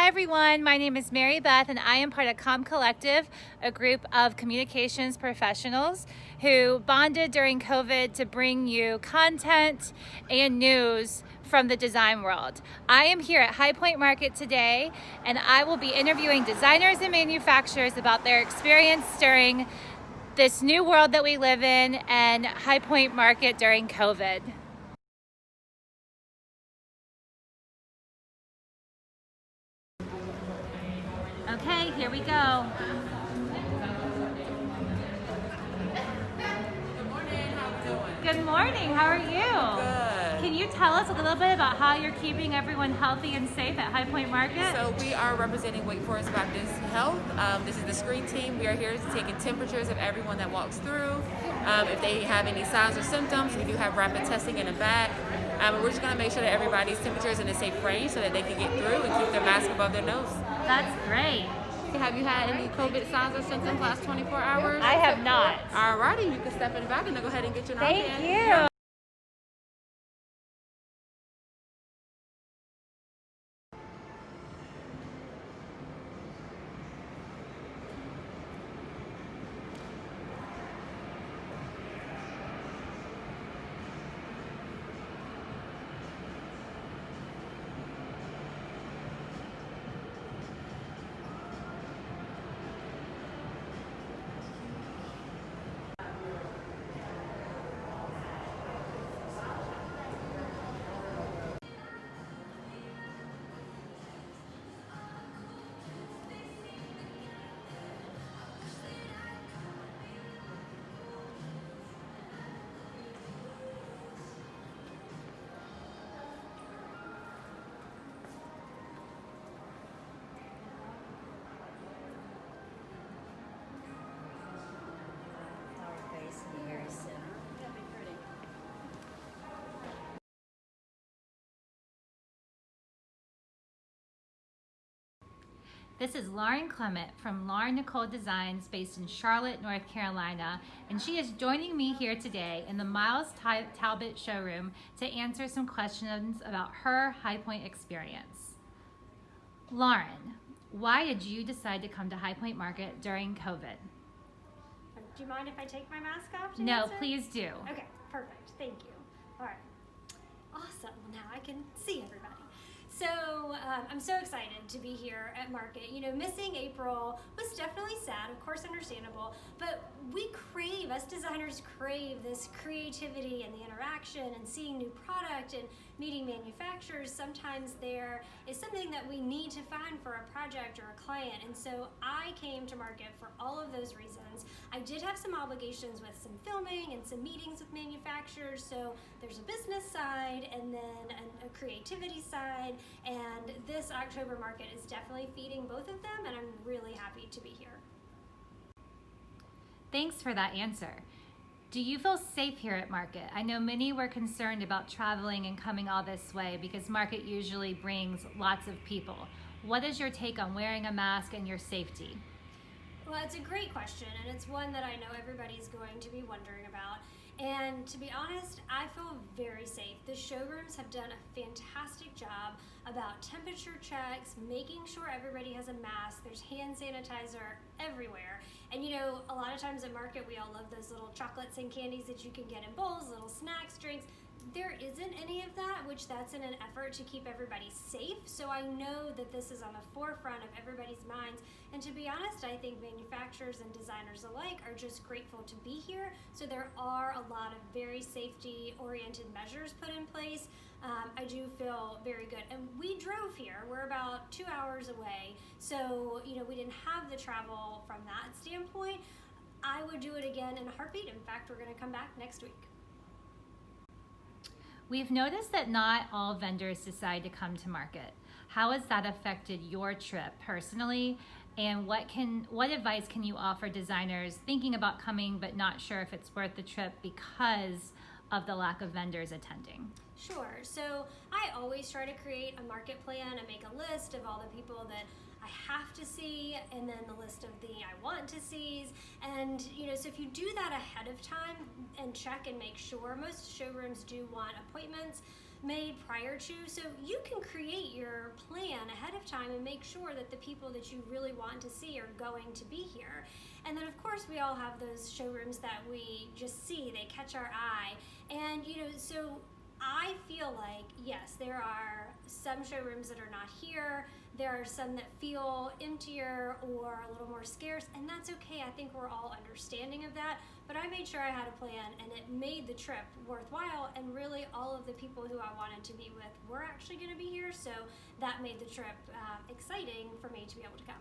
Hi everyone, my name is Mary Beth and I am part of Comm Collective, a group of communications professionals who bonded during COVID to bring you content and news from the design world. I am here at High Point Market today and I will be interviewing designers and manufacturers about their experience during this new world that we live in and High Point Market during COVID. Okay, here we go. Good morning, how are you? Good. Can you tell us a little bit about how you're keeping everyone healthy and safe at High Point Market? So we are representing Wake Forest Baptist Health. This is the screen team. We are here taking temperatures of everyone that walks through. If they have any signs or symptoms, we do have rapid testing in the back. We're just going to make sure that everybody's temperature is in a safe range so that they can get through and keep their mask above their nose. That's great. Have you had any COVID signs or symptoms last 24 hours? I have not. Alrighty, you can step in the back and then go ahead and get your Thank Narcan. you. This is Lauren Clement from Lauren Nicole Designs based in Charlotte, North Carolina, and she is joining me here today in the Miles Talbot showroom to answer some questions about her High Point experience. Lauren, why did you decide to come to High Point Market during COVID? Do you mind if I take my mask off to No, answer? please do. Okay, perfect. Thank you. All right. Awesome. Well, now I can see everybody. So I'm so excited to be here at Market. You know, missing April was definitely sad, of course understandable, but we crave, us designers crave this creativity and the interaction and seeing new product and meeting manufacturers. Sometimes there is something that we need to find for a project or a client, and so I came to Market for all of those reasons. I did have some obligations with some filming and some meetings with manufacturers, so there's a business side and then a creativity side, and this October Market is definitely feeding both of them, and I'm really happy to be here. Thanks for that answer. Do you feel safe here at Market? I know many were concerned about traveling and coming all this way because Market usually brings lots of people. What is your take on wearing a mask and your safety? Well, it's a great question, and it's one that I know everybody's going to be wondering about. And to be honest, I feel very safe. The showrooms have done a fantastic job about temperature checks, making sure everybody has a mask. There's hand sanitizer everywhere. And you know, a lot of times at Market, we all love those little chocolates and candies that you can get in bowls, little snacks, drinks. There isn't any of that, which that's in an effort to keep everybody safe. So I know that this is on the forefront of everybody's minds. And to be honest, I think manufacturers and designers alike are just grateful to be here. So there are a lot of very safety-oriented measures put in place. I do feel very good. And we drove here. We're about 2 hours away. So, you know, we didn't have the travel from that standpoint. I would do it again in a heartbeat. In fact, we're going to come back next week. We've noticed that not all vendors decide to come to Market. How has that affected your trip personally? And what advice can you offer designers thinking about coming but not sure if it's worth the trip because of the lack of vendors attending? Sure. So I always try to create a market plan and make a list of all the people that I have to see, and then the list of the I want to sees. And you know, so if you do that ahead of time and check and make sure, most showrooms do want appointments. made prior to, so you can create your plan ahead of time and make sure that the people that you really want to see are going to be here. And then of course we all have those showrooms that we just see, they catch our eye, and so I feel like, yes, there are some showrooms that are not here. There are some that feel emptier or a little more scarce, and that's okay. I think we're all understanding of that. But I made sure I had a plan, and it made the trip worthwhile. And really, all of the people who I wanted to meet with were actually going to be here, so that made the trip exciting for me to be able to come.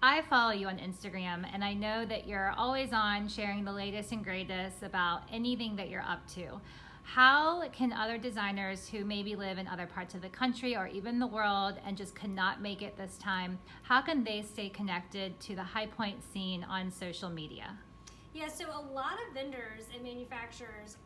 I follow you on Instagram, and I know that you're always on sharing the latest and greatest about anything that you're up to. How can other designers who maybe live in other parts of the country or even the world and just could not make it this time, how can they stay connected to the High Point scene on social media? Yeah, so a lot of vendors and manufacturers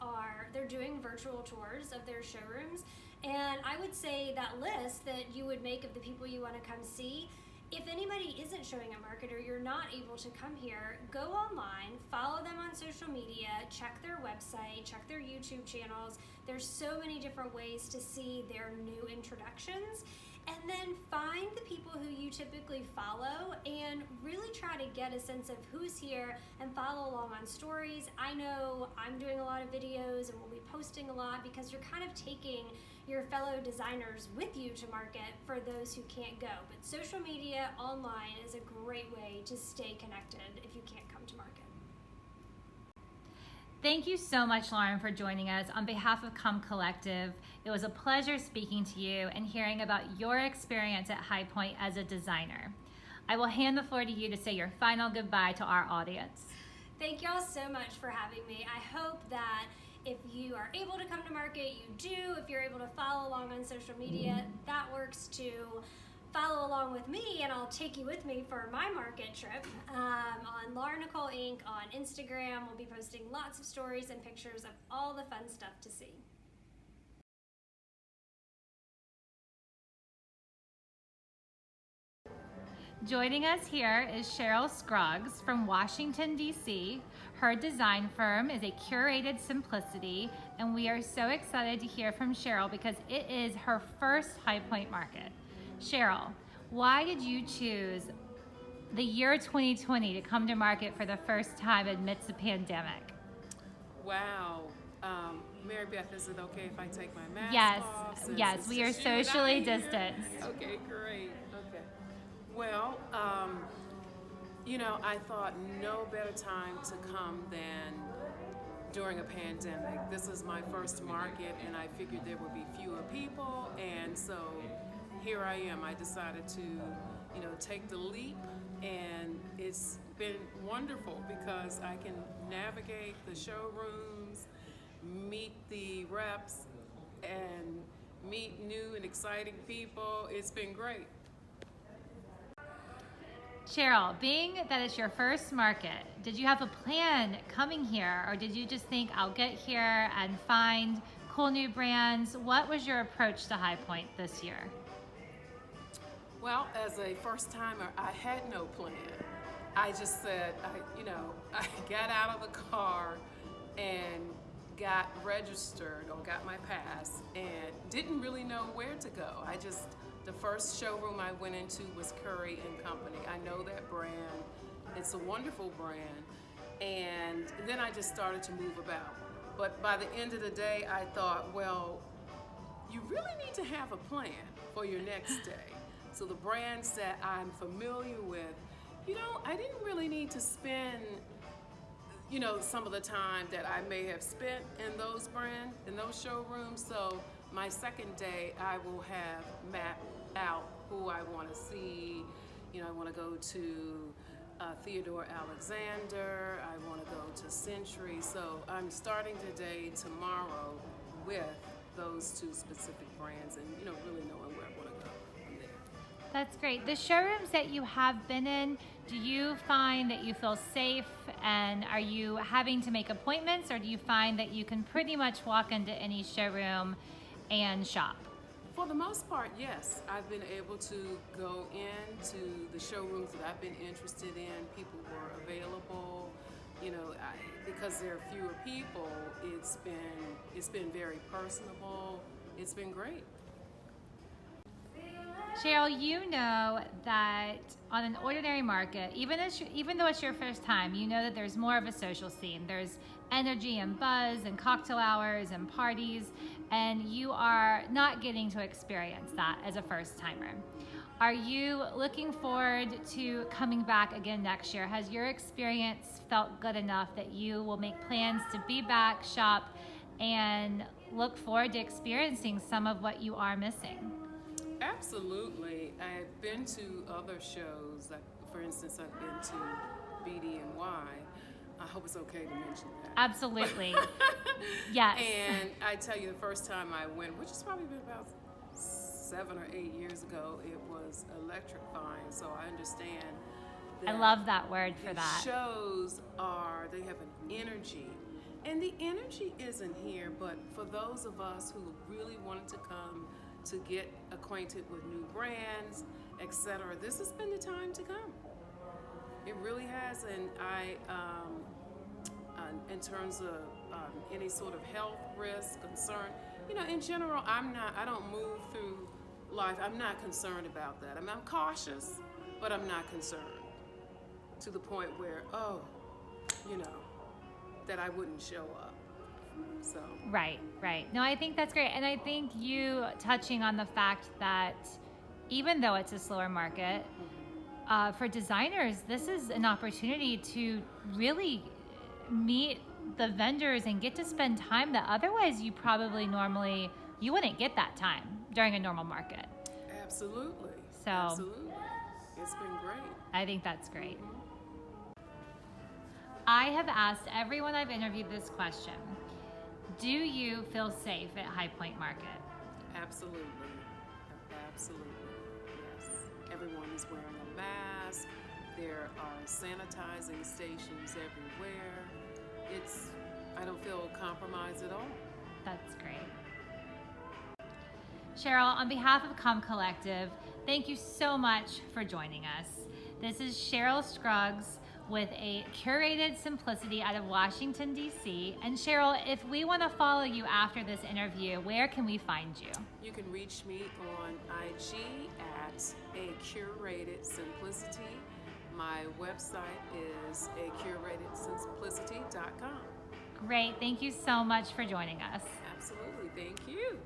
they're doing virtual tours of their showrooms, and I would say that list that you would make of the people you want to come see, if anybody isn't showing a market or you're not able to come here, go online, follow them on social media, check their website, check their YouTube channels. There's so many different ways to see their new introductions. And then find the people who you typically follow and really try to get a sense of who's here and follow along on stories. I know I'm doing a lot of videos and we'll be posting a lot because you're kind of taking your fellow designers with you to market for those who can't go. But social media online is a great way to stay connected if you can't come to market. Thank you so much, Lauren, for joining us. On behalf of Comm Collective, it was a pleasure speaking to you and hearing about your experience at High Point as a designer. I will hand the floor to you to say your final goodbye to our audience. Thank you all so much for having me. I hope that if you are able to come to market, you do. If you're able to follow along on social media, that works too. Follow along with me and I'll take you with me for my market trip on Laura Nicole Inc. on Instagram. We'll be posting lots of stories and pictures of all the fun stuff to see. Joining us here is Sheryl Scruggs from Washington, D.C. Her design firm is A Curated Simplicity, and we are so excited to hear from Sheryl because it is her first High Point market. Sheryl, why did you choose the year 2020 to come to market for the first time amidst the pandemic? Wow. Mary Beth, is it okay if I take my mask Yes, off? yes, we are socially distanced. Okay, great. Okay. Well, I thought no better time to come than during a pandemic. This is my first market, and I figured there would be fewer people, and so here I am. I decided to, take the leap, and it's been wonderful because I can navigate the showrooms, meet the reps, and meet new and exciting people. It's been great. Sheryl, being that it's your first market, did you have a plan coming here, or did you just think, I'll get here and find cool new brands? What was your approach to High Point this year? Well, as a first timer, I had no plan. I just said, I got out of the car and got registered or got my pass and didn't really know where to go. The first showroom I went into was Curry & Company. I know that brand. It's a wonderful brand. And then I just started to move about. But by the end of the day, I thought, well, you really need to have a plan for your next day. So the brands that I'm familiar with, I didn't really need to spend, some of the time that I may have spent in those brands, in those showrooms. So my second day, I will have mapped out who I want to see. I want to go to Theodore Alexander. I want to go to Century. So I'm starting today, tomorrow, with those two specific brands and, really knowing where I want to go from there. That's great. The showrooms that you have been in, do you find that you feel safe, and are you having to make appointments, or do you find that you can pretty much walk into any showroom and shop? For the most part, yes. I've been able to go into the showrooms that I've been interested in. People were available. because there are fewer people, it's been very personable. It's been great. Sheryl, you know that on an ordinary market, even though it's your first time, you know that there's more of a social scene. There's energy and buzz and cocktail hours and parties, and you are not getting to experience that as a first timer. Are you looking forward to coming back again next year? Has your experience felt good enough that you will make plans to be back, shop, and look forward to experiencing some of what you are missing? Absolutely. I've been to other shows. For instance, I've been to BD&Y. I hope it's okay to mention that. Absolutely. Yes. And I tell you, the first time I went, which has probably been about 7 or 8 years ago, it was electrifying. So I understand that I love that word for the that. shows they have an energy. And the energy isn't here, but for those of us who really wanted to come to get acquainted with new brands, etc., this has been the time to come. It really has, and in terms of any sort of health risk, concern, in general, I don't move through life, I'm not concerned about that. I'm cautious, but I'm not concerned to the point where, that I wouldn't show up. So. Right. No, I think that's great. And I think you touching on the fact that even though it's a slower market, for designers, this is an opportunity to really meet the vendors and get to spend time that otherwise you wouldn't get that time during a normal market. Absolutely. So Absolutely. It's been great. I think that's great. I have asked everyone I've interviewed this question. Do you feel safe at High Point Market? Absolutely. Absolutely. Yes. Everyone is wearing a mask. There are sanitizing stations everywhere. I don't feel compromised at all. That's great. Sheryl, on behalf of Comm Collective, thank you so much for joining us. This is Sheryl Scruggs with a curated simplicity out of Washington, D.C. And Sheryl, if we want to follow you after this interview, where can we find you? You can reach me on IG at A Curated Simplicity. My website is acuratedsimplicity.com. Great. Thank you so much for joining us. Absolutely. Thank you.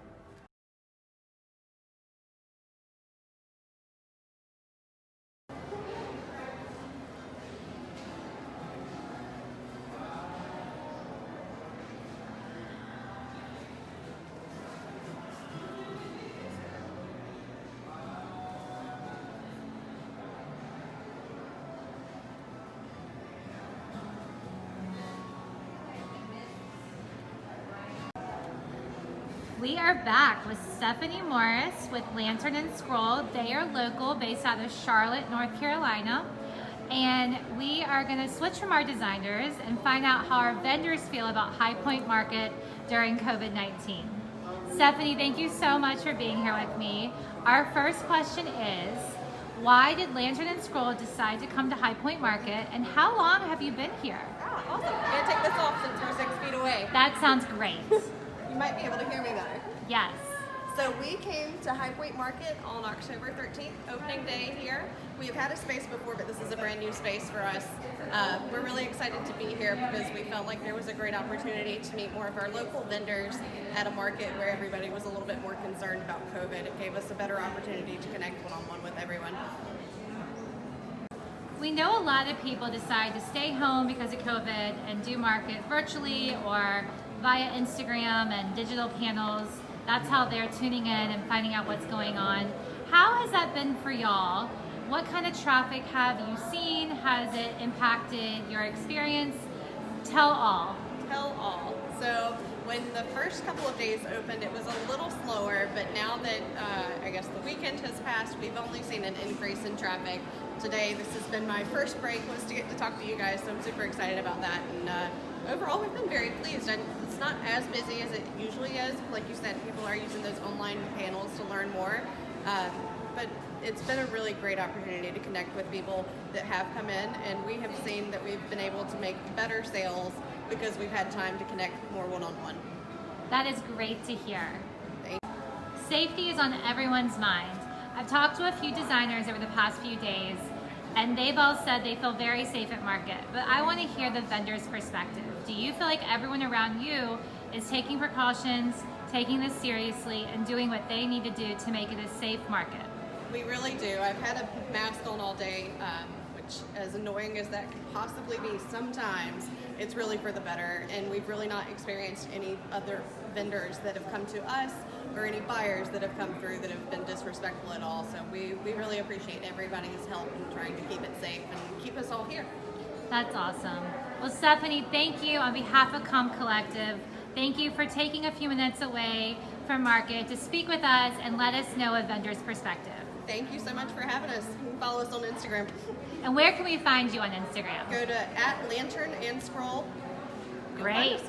We are back with Stephanie Morris with Lantern and Scroll. They are local, based out of Charlotte, North Carolina. And we are going to switch from our designers and find out how our vendors feel about High Point Market during COVID-19. Stephanie, thank you so much for being here with me. Our first question is, why did Lantern and Scroll decide to come to High Point Market, and how long have you been here? Oh, awesome. I'm going to take this off since we're 6 feet away. That sounds great. You might be able to hear me better. Yes. So we came to High Point Market on October 13th, opening day here. We've had a space before, but this is a brand new space for us. We're really excited to be here because we felt like there was a great opportunity to meet more of our local vendors at a market where everybody was a little bit more concerned about COVID. It gave us a better opportunity to connect one-on-one with everyone. We know a lot of people decide to stay home because of COVID and do market virtually or via Instagram and digital panels. That's how they're tuning in and finding out what's going on. How has that been for y'all? What kind of traffic have you seen? Has it impacted your experience? Tell all. Tell all. So when the first couple of days opened, it was a little slower, but now that I guess the weekend has passed, we've only seen an increase in traffic. Today, this has been my first break, was to get to talk to you guys, so I'm super excited about that. And overall, we've been very pleased. And it's not as busy as it usually is. Like you said, people are using those online panels to learn more. but it's been a really great opportunity to connect with people that have come in, and we have seen that we've been able to make better sales because we've had time to connect more one-on-one. That is great to hear. Thank Safety is on everyone's mind. I've talked to a few designers over the past few days, and they've all said they feel very safe at market, but I want to hear the vendor's perspective. Do you feel like everyone around you is taking precautions, taking this seriously, and doing what they need to do to make it a safe market? We really do. I've had a mask on all day, which, as annoying as that could possibly be sometimes, it's really for the better, and we've really not experienced any other vendors that have come to us or any buyers that have come through that have been disrespectful at all. So we really appreciate everybody's help in trying to keep it safe and keep us all here. That's awesome. Well, Stephanie, thank you on behalf of Comm Collective. Thank you for taking a few minutes away from market to speak with us and let us know a vendor's perspective. Thank you so much for having us. You can follow us on Instagram. And where can we find you on Instagram? Go to @lantern_and_scroll. Great.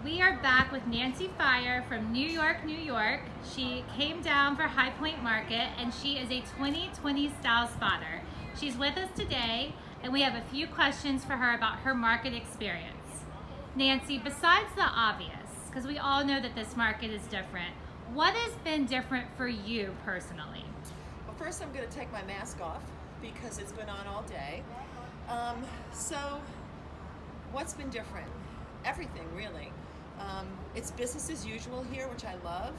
We are back with Nancy Fire from New York, New York. She came down for High Point Market, and she is a 2020 style spotter. She's with us today, and we have a few questions for her about her market experience. Nancy, besides the obvious, because we all know that this market is different, what has been different for you personally? Well, first I'm going to take my mask off because it's been on all day. So what's been different? Everything, really. It's business as usual here, which I love.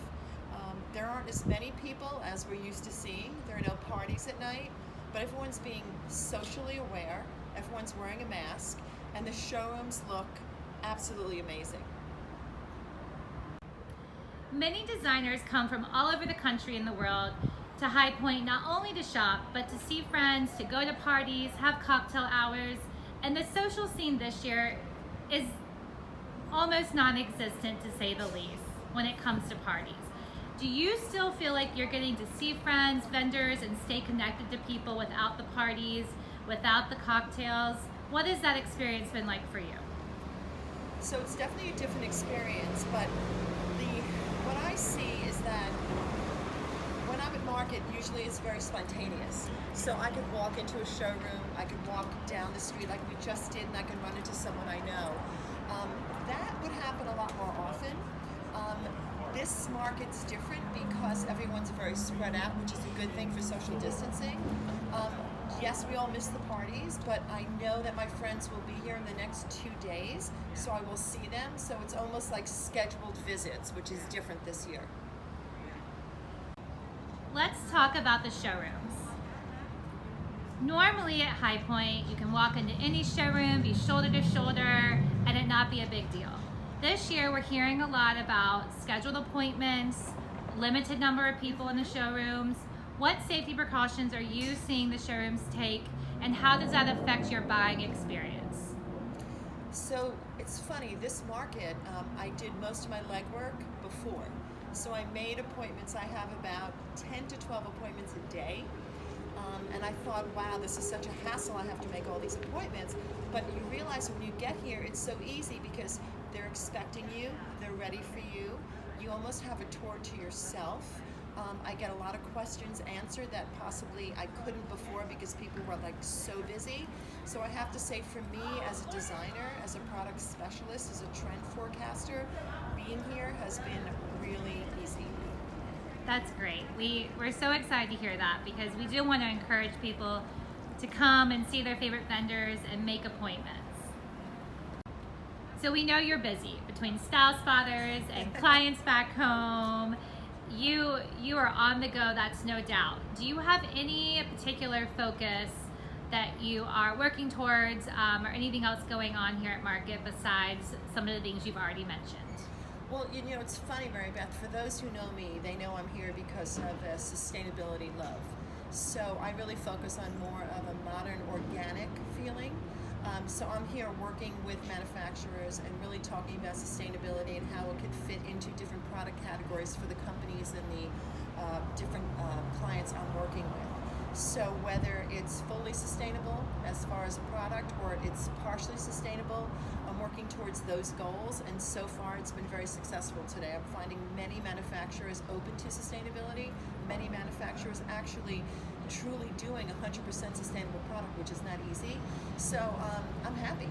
There aren't as many people as we're used to seeing. There are no parties at night, but everyone's being socially aware. Everyone's wearing a mask, and the showrooms look absolutely amazing. Many designers come from all over the country and the world to High Point not only to shop, but to see friends, to go to parties, have cocktail hours, and the social scene this year is almost non-existent, to say the least, when it comes to parties. Do you still feel like you're getting to see friends, vendors, and stay connected to people without the parties, without the cocktails? What has that experience been like for you? So it's definitely a different experience, but what I see is that when I'm at market, usually it's very spontaneous. So I could walk into a showroom, I could walk down the street like we just did, and I could run into someone I know. That would happen a lot more often. This market's different because everyone's very spread out, which is a good thing for social distancing. Yes, we all miss the parties, but I know that my friends will be here in the next 2 days, so I will see them. So it's almost like scheduled visits, which is different this year. Let's talk about the showrooms. Normally at High Point, you can walk into any showroom, be shoulder to shoulder, and it not be a big deal. This year, we're hearing a lot about scheduled appointments, limited number of people in the showrooms. What safety precautions are you seeing the showrooms take, and how does that affect your buying experience? So it's funny, this market, I did most of my legwork before. So I made appointments. I have about 10 to 12 appointments a day. And I thought, wow, this is such a hassle. I have to make all these appointments. But you realize when you get here, it's so easy because they're expecting you. They're ready for you. You almost have a tour to yourself. I get a lot of questions answered that possibly I couldn't before because people were like so busy. So I have to say, for me as a designer, as a product specialist, as a trend forecaster, being here has been really easy. That's great. We're so excited to hear that because we do want to encourage people to come and see their favorite vendors and make appointments. So we know you're busy between style spotters and clients back home. You are on the go, that's no doubt. Do you have any particular focus that you are working towards or anything else going on here at Market besides some of the things you've already mentioned? Well, you know, it's funny, Mary Beth, for those who know me, they know I'm here because of a sustainability love. So I really focus on more of a modern, organic feeling. So I'm here working with manufacturers and really talking about sustainability and how it could fit into different product categories for the companies and the different clients I'm working with. So whether it's fully sustainable as far as a product or it's partially sustainable, I'm working towards those goals, and so far it's been very successful today. I'm finding many manufacturers open to sustainability, many manufacturers actually truly doing 100% sustainable product, which is not easy. So I'm happy.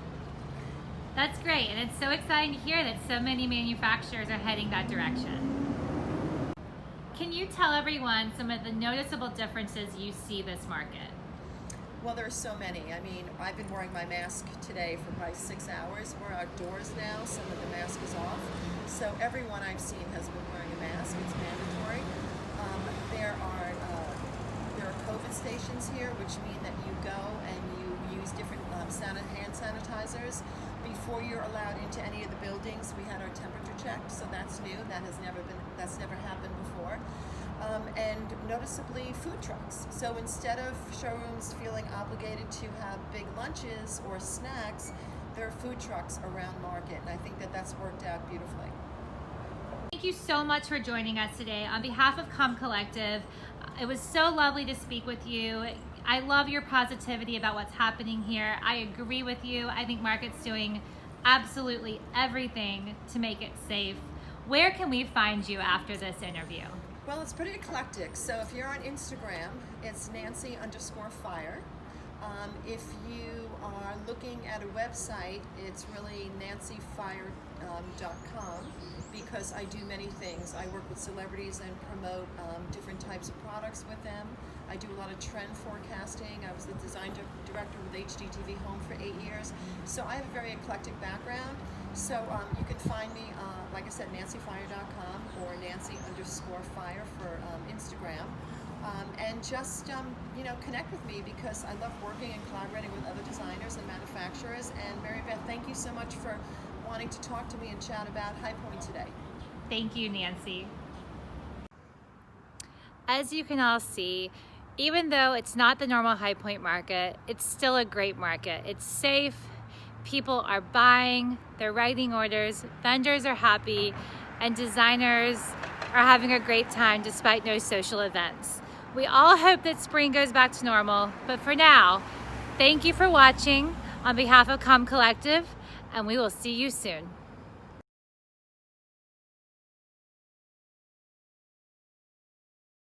That's great, and it's so exciting to hear that so many manufacturers are heading that direction. Can you tell everyone some of the noticeable differences you see this market? Well, there are so many. I mean, I've been wearing my mask today for probably 6 hours. We're outdoors now, so that the mask is off. So everyone I've seen has been wearing a mask. It's mandatory. There are COVID stations here, which mean that you go and you use different hand sanitizers before you're allowed into any of the buildings. We had our temperature checked, so that's new. That's never happened before. And noticeably food trucks. So instead of showrooms feeling obligated to have big lunches or snacks, there are food trucks around market, and I think that that's worked out beautifully. Thank you so much for joining us today. On behalf of Comm Collective, it was so lovely to speak with you. I love your positivity about what's happening here. I agree with you. I think market's doing absolutely everything to make it safe. Where can we find you after this interview? Well, it's pretty eclectic. So if you're on Instagram, it's Nancy_fire. If you are looking at a website, it's really nancyfire.com, because I do many things. I work with celebrities and promote different types of products with them. I do a lot of trend forecasting. I was the design director with HGTV Home for 8 years. So I have a very eclectic background. So you can find me, like I said, nancyfire.com or Nancy_fire for Instagram. And just connect with me, because I love working and collaborating with other designers and manufacturers. And Mary Beth, thank you so much for wanting to talk to me and chat about High Point today. Thank you, Nancy. As you can all see, even though it's not the normal High Point market, it's still a great market. It's safe, people are buying, they're writing orders, vendors are happy, and designers are having a great time despite no social events. We all hope that spring goes back to normal, but for now, thank you for watching on behalf of Comm Collective, and we will see you soon.